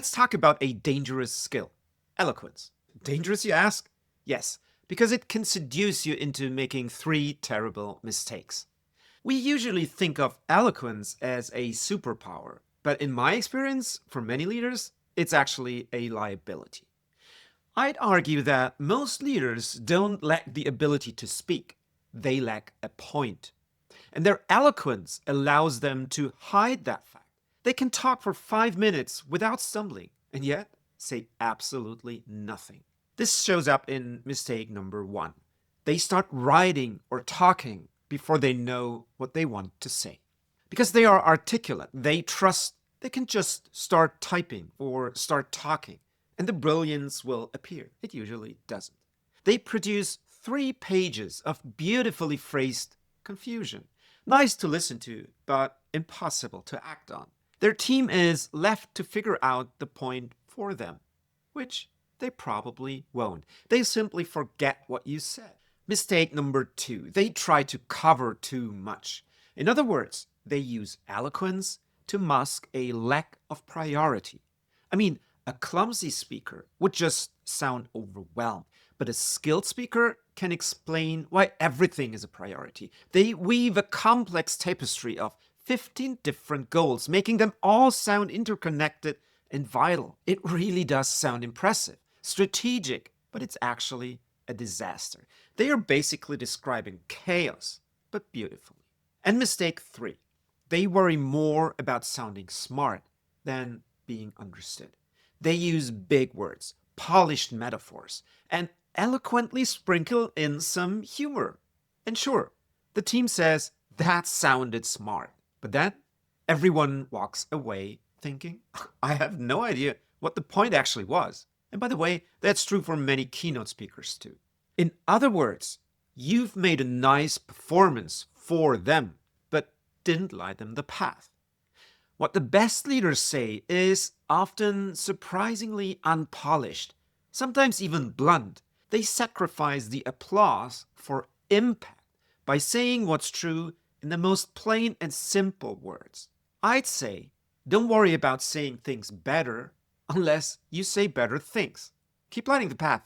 Let's talk about a dangerous skill, eloquence. Dangerous, you ask? Yes, because it can seduce you into making three terrible mistakes. We usually think of eloquence as a superpower, but in my experience, for many leaders, it's actually a liability. I'd argue that most leaders don't lack the ability to speak, they lack a point. And their eloquence allows them to hide that fact. They can talk for 5 minutes without stumbling, and yet say absolutely nothing. This shows up in mistake number one. They start writing or talking before they know what they want to say. Because they are articulate, they trust they can just start typing or start talking, and the brilliance will appear. It usually doesn't. They produce 3 pages of beautifully phrased confusion. Nice to listen to, but impossible to act on. Their team is left to figure out the point for them, which they probably won't. They simply forget what you said. Mistake number two, they try to cover too much. In other words, they use eloquence to mask a lack of priority. I mean, a clumsy speaker would just sound overwhelmed, but a skilled speaker can explain why everything is a priority. They weave a complex tapestry of 15 different goals, making them all sound interconnected and vital. It really does sound impressive, strategic, but it's actually a disaster. They are basically describing chaos, but beautifully. And mistake three, they worry more about sounding smart than being understood. They use big words, polished metaphors, and eloquently sprinkle in some humor. And sure, the team says that sounded smart, but then everyone walks away thinking, I have no idea what the point actually was. And by the way, that's true for many keynote speakers too. In other words, you've made a nice performance for them, but didn't light them the path. What the best leaders say is often surprisingly unpolished, sometimes even blunt. They sacrifice the applause for impact by saying what's true in the most plain and simple words. I'd say, don't worry about saying things better unless you say better things. Keep lighting the path.